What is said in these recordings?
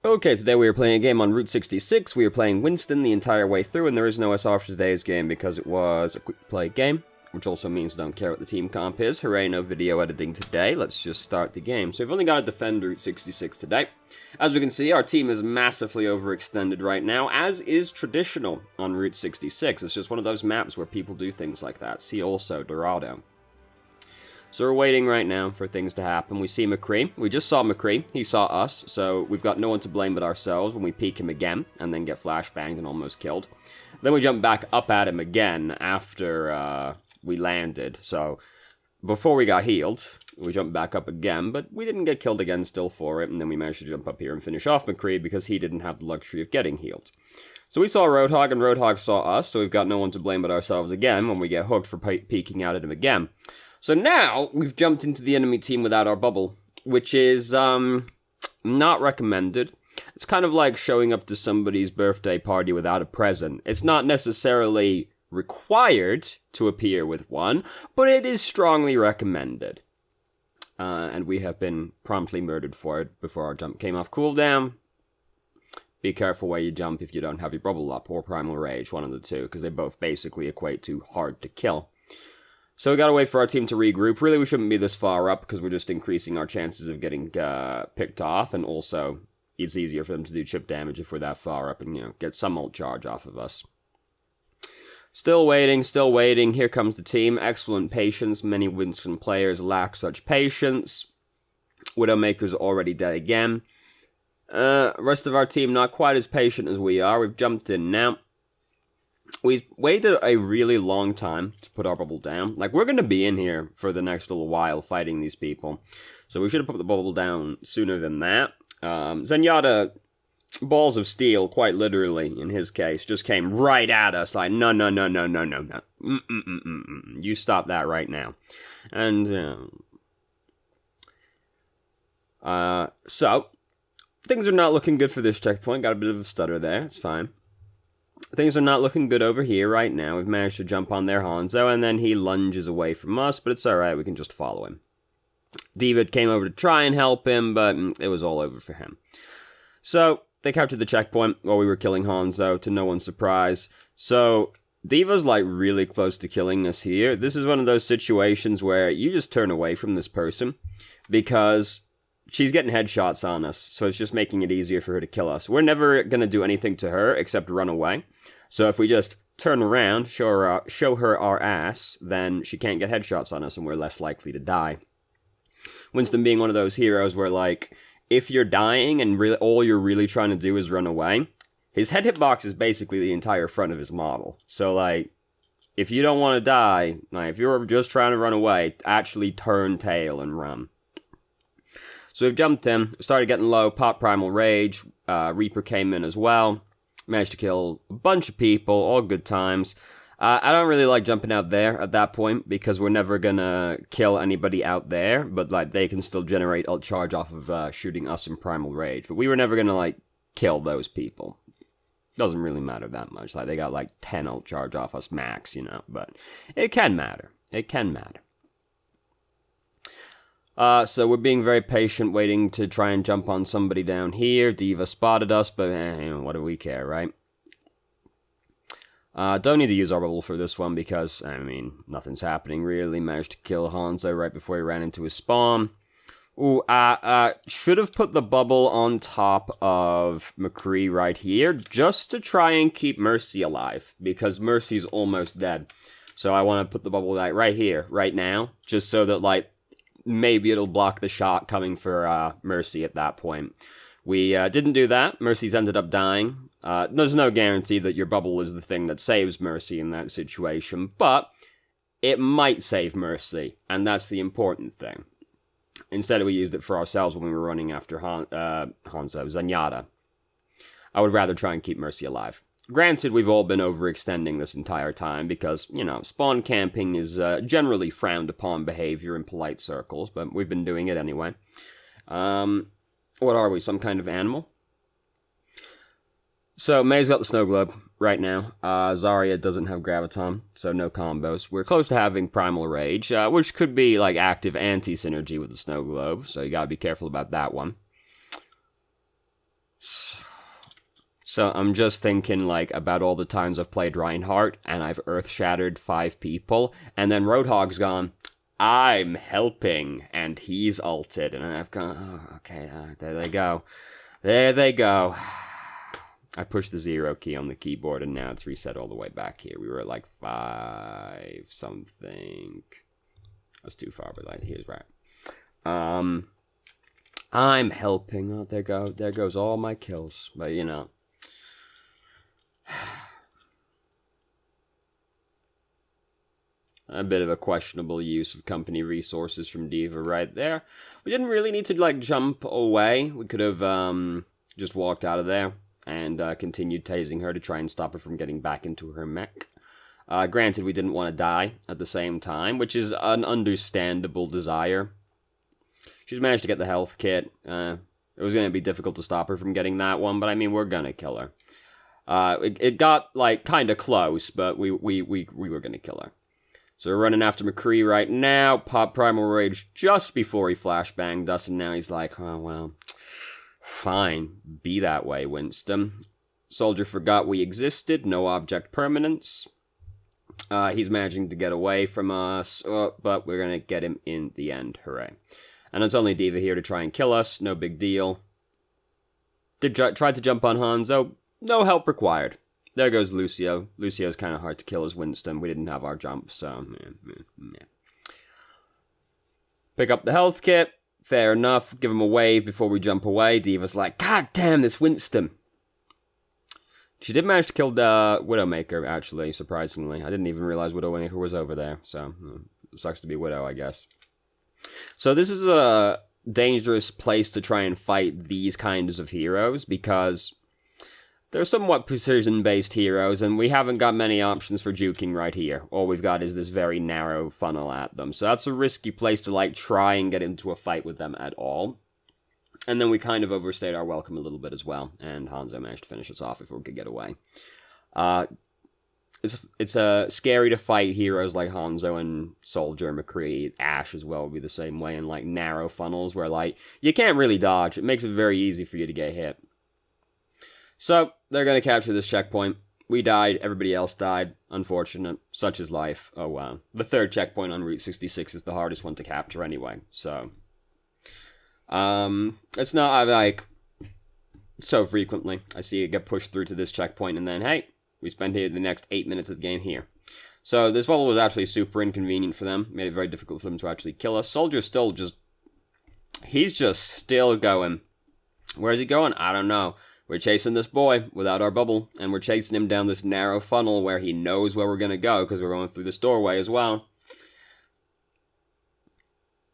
Okay, today we are playing a game on Route 66. We are playing Winston the entire way through, and there is no SR for today's game because it was a quick play game, which also means I don't care what the team comp is. Hooray, no video editing today. Let's just start the game. So we've only got to defend Route 66 today. As we can see, our team is massively overextended right now, as is traditional on Route 66. It's just one of those maps where people do things like that. See also Dorado. So we're waiting right now for things to happen. We see McCree. We just saw McCree. He saw us, so we've got no one to blame but ourselves when we peek him again and then get flashbanged and almost killed. Then we jump back up at him again after we landed. So before we got healed, we jumped back up again, but we didn't get killed again still for it, and then we managed to jump up here and finish off McCree because he didn't have the luxury of getting healed. So we saw Roadhog, and Roadhog saw us, so we've got no one to blame but ourselves again when we get hooked for peeking out at him again. So now, we've jumped into the enemy team without our bubble, which is, not recommended. It's kind of like showing up to somebody's birthday party without a present. It's not necessarily required to appear with one, but it is strongly recommended. And we have been promptly murdered for it before our jump came off cooldown. Be careful where you jump if you don't have your bubble up, or Primal Rage, one of the two, because they both basically equate to hard to kill. So we gotta wait for our team to regroup. Really, we shouldn't be this far up, because we're just increasing our chances of getting picked off, and also, it's easier for them to do chip damage if we're that far up and, get some ult charge off of us. Still waiting, still waiting. Here comes the team. Excellent patience. Many Winston players lack such patience. Widowmaker's already dead again. Rest of our team not quite as patient as we are. We've jumped in now. We've waited a really long time to put our bubble down. Like, we're going to be in here for the next little while fighting these people. So we should have put the bubble down sooner than that. Zenyatta, balls of steel, quite literally, in his case, just came right at us. Like, no. You stop that right now. And, so, things are not looking good for this checkpoint. Got a bit of a stutter there. It's fine. Things are not looking good over here right now. We've managed to jump on their Hanzo, and then he lunges away from us, but it's alright, we can just follow him. David came over to try and help him, but it was all over for him. So, they captured the checkpoint while we were killing Hanzo, to no one's surprise. So, Diva's like really close to killing us here. This is one of those situations where you just turn away from this person, because she's getting headshots on us, so it's just making it easier for her to kill us. We're never going to do anything to her except run away. So if we just turn around, show her our ass, then she can't get headshots on us and we're less likely to die. Winston being one of those heroes where, like, if you're dying and really all you're really trying to do is run away, his head hitbox is basically the entire front of his model. So, like, if you don't want to die, like, if you're just trying to run away, actually turn tail and run. So we've jumped in, started getting low, popped Primal Rage, Reaper came in as well, managed to kill a bunch of people, all good times. I don't really like jumping out there at that point, because we're never gonna kill anybody out there, but like they can still generate ult charge off of shooting us in Primal Rage. But we were never gonna like kill those people. Doesn't really matter that much, like they got like 10 ult charge off us max, but it can matter. It can matter. So we're being very patient, waiting to try and jump on somebody down here. Diva spotted us, but what do we care, right? Don't need to use our bubble for this one because, nothing's happening really. Managed to kill Hanzo right before he ran into his spawn. Ooh, should have put the bubble on top of McCree right here, just to try and keep Mercy alive, because Mercy's almost dead. So I want to put the bubble right here, right now, just so that, like, maybe it'll block the shot coming for Mercy at that point. We didn't do that. Mercy's ended up dying. There's no guarantee that your bubble is the thing that saves Mercy in that situation, but it might save Mercy, and that's the important thing. Instead, we used it for ourselves when we were running after Hanzo, Zenyatta. I would rather try and keep Mercy alive. Granted, we've all been overextending this entire time because, spawn camping is generally frowned upon behavior in polite circles, but we've been doing it anyway. What are we, some kind of animal? So, May's got the snow globe right now. Zarya doesn't have Graviton, so no combos. We're close to having Primal Rage, which could be, like, active anti-synergy with the snow globe, so you gotta be careful about that one. So I'm just thinking, like, about all the times I've played Reinhardt, and I've earth-shattered 5 people, and then Roadhog's gone, I'm helping, and he's ulted, and I've gone, oh, okay, there they go. There they go. I pushed the 0 key on the keyboard, and now it's reset all the way back here. We were at, like, 5 something. That's too far, but, like, here's right. I'm helping. Oh, there goes all my kills, but, you know. A bit of a questionable use of company resources from D.Va right there. We didn't really need to, like, jump away. We could have just walked out of there and continued tasing her to try and stop her from getting back into her mech. Granted, we didn't want to die at the same time, which is an understandable desire. She's managed to get the health kit. It was going to be difficult to stop her from getting that one, but I mean, we're going to kill her. It got, like, kind of close, but we were going to kill her. So we're running after McCree right now. Pop Primal Rage just before he flashbanged us, and now he's like, oh, well, fine. Be that way, Winston. Soldier forgot we existed. No object permanence. He's managing to get away from us, but we're going to get him in the end. Hooray. And it's only D.Va here to try and kill us. No big deal. Tried to jump on Hanzo. No help required. There goes Lucio. Lucio's kind of hard to kill as Winston. We didn't have our jump, so... Pick up the health kit. Fair enough. Give him a wave before we jump away. D.Va's like, God damn, this Winston. She did manage to kill the Widowmaker, actually, surprisingly. I didn't even realize Widowmaker was over there, so... It sucks to be Widow, I guess. So this is a dangerous place to try and fight these kinds of heroes, because... They're somewhat precision-based heroes, and we haven't got many options for juking right here. All we've got is this very narrow funnel at them. So that's a risky place to, like, try and get into a fight with them at all. And then we kind of overstayed our welcome a little bit as well, and Hanzo managed to finish us off before we could get away. It's scary to fight heroes like Hanzo and Soldier, McCree, Ashe as well would be the same way, in, like, narrow funnels where, like, you can't really dodge. It makes it very easy for you to get hit. So, they're going to capture this checkpoint. We died, everybody else died. Unfortunate. Such is life. Oh wow. The 3rd checkpoint on Route 66 is the hardest one to capture anyway, so... it's not, like... So frequently, I see it get pushed through to this checkpoint, and then, hey, we spend here the next 8 minutes of the game here. So, this bubble was actually super inconvenient for them. Made it very difficult for them to actually kill us. Soldier's still just... He's just still going. Where's he going? I don't know. We're chasing this boy without our bubble, and we're chasing him down this narrow funnel where he knows where we're going to go, because we're going through this doorway as well.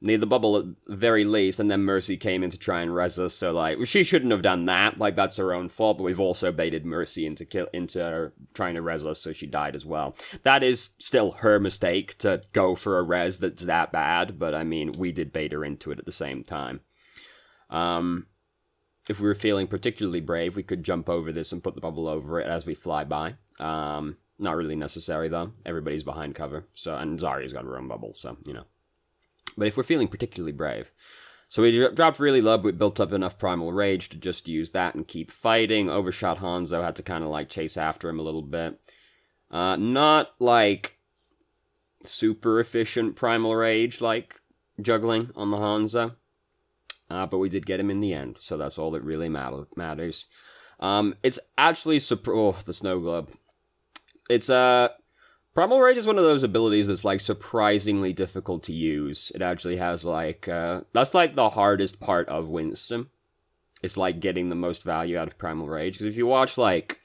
Need the bubble at the very least, and then Mercy came in to try and res us, so, like, she shouldn't have done that, like, that's her own fault, but we've also baited Mercy into trying to res us, so she died as well. That is still her mistake, to go for a res that's that bad, but, I mean, we did bait her into it at the same time. If we were feeling particularly brave, we could jump over this and put the bubble over it as we fly by. Not really necessary, though. Everybody's behind cover, so, and Zarya's got her own bubble, so, you know. But if we're feeling particularly brave... So we dropped really low, but we built up enough Primal Rage to just use that and keep fighting. Overshot Hanzo, had to kind of, like, chase after him a little bit. Not, like, super efficient Primal Rage, like, juggling on the Hanzo. But we did get him in the end, so that's all that really matters. It's actually... the Snow Globe. It's, Primal Rage is one of those abilities that's, like, surprisingly difficult to use. It actually has, like, that's, like, the hardest part of Winston. It's, like, getting the most value out of Primal Rage. Because if you watch, like,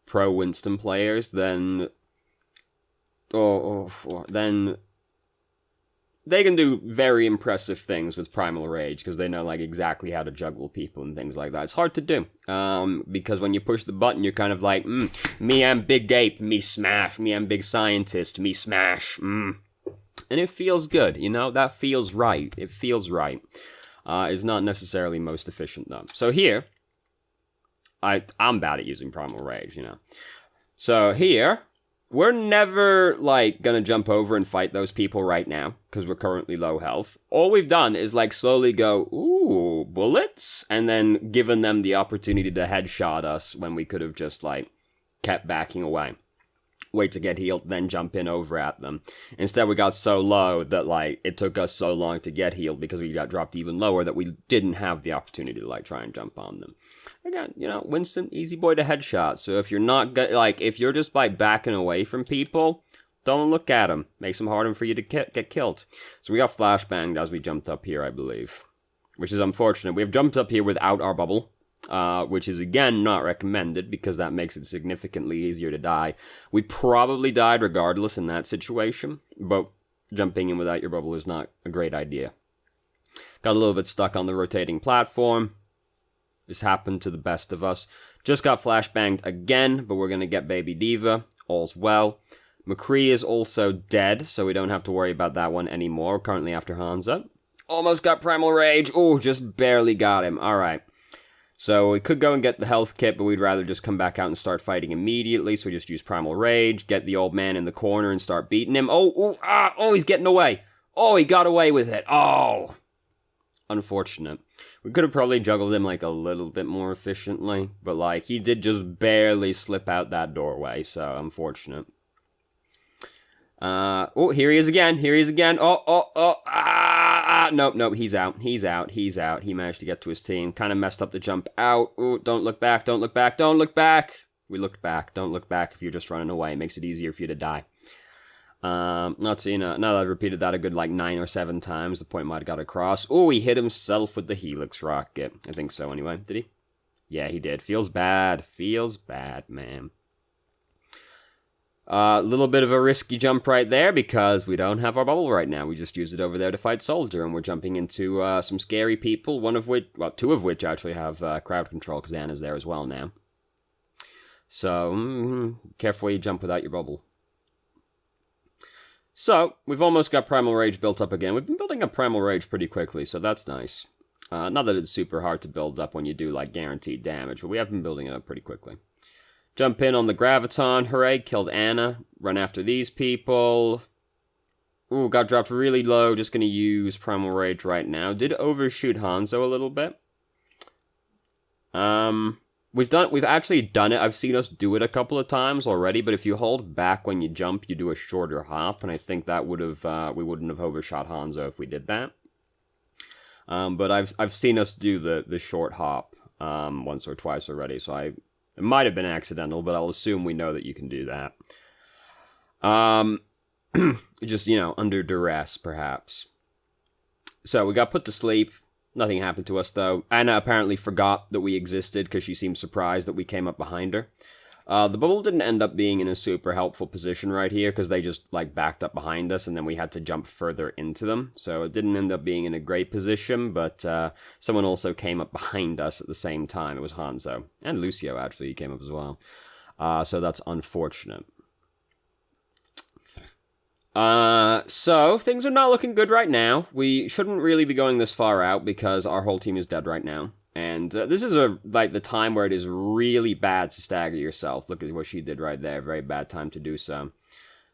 pro Winston players, then... then... They can do very impressive things with Primal Rage, because they know, like, exactly how to juggle people and things like that. It's hard to do, because when you push the button, you're kind of like, me am Big Ape, me smash, me am Big Scientist, me smash, And it feels good, you know? That feels right. It feels right. It's not necessarily most efficient, though. So here, I'm bad at using Primal Rage, you know? So here... we're never, like, gonna jump over and fight those people right now, because we're currently low health. All we've done is, like, slowly go, ooh, bullets? And then given them the opportunity to headshot us when we could have just, like, kept backing away. Wait to get healed, then jump in over at them. Instead, we got so low that, like, it took us so long to get healed because we got dropped even lower that we didn't have the opportunity to, like, try and jump on them. Again, you know, Winston, easy boy to headshot. So if you're not, like, if you're just, like, backing away from people, don't look at them. Makes them harder for you to get killed. So we got flashbanged as we jumped up here, I believe. Which is unfortunate. We have jumped up here without our bubble. Which is, again, not recommended because that makes it significantly easier to die. We probably died regardless in that situation, but jumping in without your bubble is not a great idea. Got a little bit stuck on the rotating platform. This happened to the best of us. Just got flashbanged again, but we're going to get Baby Diva. All's well. McCree is also dead, so we don't have to worry about that one anymore. We're currently after Hansa. Almost got Primal Rage. Oh, just barely got him. All right. So we could go and get the health kit, but we'd rather just come back out and start fighting immediately. So we just use Primal Rage, get the old man in the corner and start beating him. Oh, he's getting away. Oh, he got away with it. Oh, unfortunate. We could have probably juggled him like a little bit more efficiently, but like he did just barely slip out that doorway. So unfortunate. Oh, here he is again. Here he is again. Nope, he's out. He managed to get to his team. Kind of messed up the jump out. Ooh, don't look back. We looked back. Don't look back if you're just running away. It makes it easier for you to die. Not so, now that I've repeated that a good, 9 or 7 times, the point might have got across. Oh, he hit himself with the Helix rocket. I think so, anyway. Did he? Yeah, he did. Feels bad, man. A little bit of a risky jump right there because we don't have our bubble right now. We just used it over there to fight Soldier, and we're jumping into some scary people, two of which actually have crowd control because Anna's there as well now. So, careful where you jump without your bubble. So, we've almost got Primal Rage built up again. We've been building up Primal Rage pretty quickly, so that's nice. Not that it's super hard to build up when you do, guaranteed damage, but we have been building it up pretty quickly. Jump in on the Graviton. Hooray, killed Anna. Run after these people. Ooh, got dropped really low. Just going to use Primal Rage right now. Did overshoot Hanzo a little bit. We've actually done it. I've seen us do it a couple of times already, but if you hold back when you jump, you do a shorter hop, and I think that would have, we wouldn't have overshot Hanzo if we did that. But I've seen us do the short hop, once or twice already, so it might have been accidental, but I'll assume we know that you can do that. Just, under duress, perhaps. So, we got put to sleep. Nothing happened to us, though. Anna apparently forgot that we existed because she seemed surprised that we came up behind her. The bubble didn't end up being in a super helpful position right here because they just, backed up behind us and then we had to jump further into them. So it didn't end up being in a great position, but someone also came up behind us at the same time. It was Hanzo. And Lucio, actually, he came up as well. So that's unfortunate. So things are not looking good right now. We shouldn't really be going this far out because our whole team is dead right now. And this is the time where it is really bad to stagger yourself. Look at what she did right there. Very bad time to do so.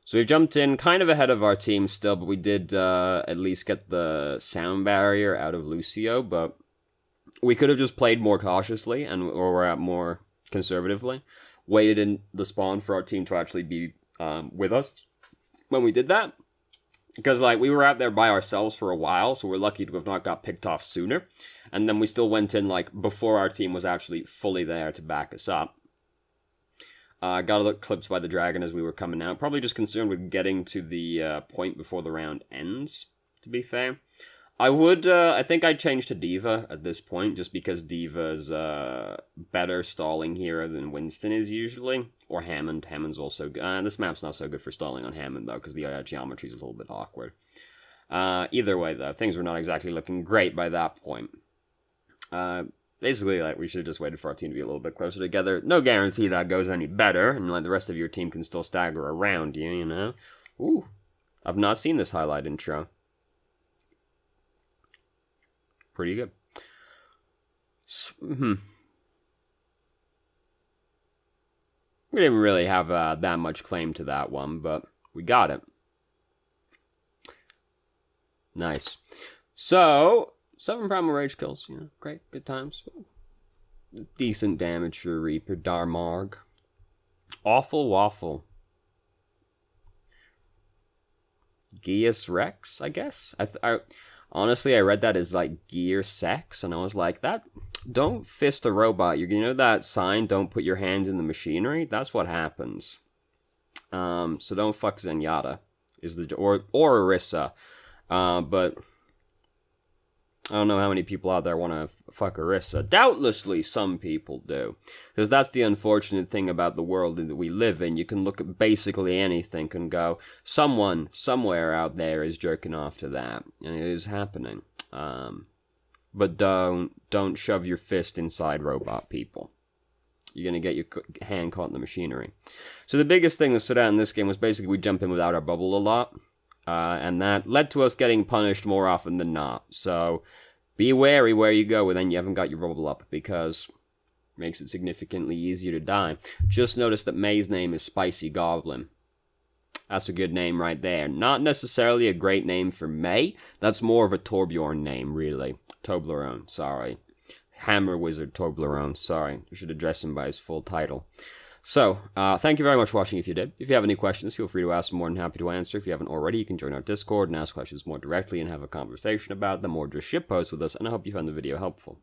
So we've jumped in kind of ahead of our team still, but we did at least get the sound barrier out of Lucio. But we could have just played more cautiously or more conservatively. Waited in the spawn for our team to actually be with us when we did that. Because, we were out there by ourselves for a while, so we're lucky to have not got picked off sooner. And then we still went in, before our team was actually fully there to back us up. Got a look clipped by the dragon as we were coming out. Probably just concerned with getting to the point before the round ends, to be fair. I think I'd change to Diva at this point, just because Diva's better stalling hero than Winston is usually. Or Hammond. Hammond's also good. This map's not so good for stalling on Hammond, though, because the geometry's a little bit awkward. Either way, though, things were not exactly looking great by that point. Basically, we should have just waited for our team to be a little bit closer together. No guarantee that goes any better, and the rest of your team can still stagger around you, Ooh, I've not seen this highlight intro. Pretty good. We didn't really have that much claim to that one, but we got it. Nice. So, 7 Primal Rage kills, you know, great, good times. Decent damage for Reaper, Darmarg. Awful Waffle. Geas Rex, I guess? Honestly, I read that as, like, Gear Sex, and I was like, don't fist a robot. You know that sign, don't put your hands in the machinery? That's what happens. So don't fuck Zenyatta, or Orisa. But I don't know how many people out there want to fuck Orisa. Doubtlessly, some people do. Because that's the unfortunate thing about the world that we live in. You can look at basically anything and go, someone, somewhere out there is jerking off to that. And it is happening. But don't shove your fist inside robot people. You're going to get your hand caught in the machinery. So the biggest thing that stood out in this game was basically we jump in without our bubble a lot. And that led to us getting punished more often than not. So be wary where you go when you haven't got your bubble up, because it makes it significantly easier to die. Just notice that May's name is Spicy Goblin. That's a good name right there. Not necessarily a great name for May. That's more of a Torbjorn name, really. Toblerone, sorry. Hammer Wizard Toblerone, sorry. I should address him by his full title. So, thank you very much for watching if you did. If you have any questions, feel free to ask. I'm more than happy to answer. If you haven't already, you can join our Discord and ask questions more directly and have a conversation about them, or just shitpost with us, and I hope you found the video helpful.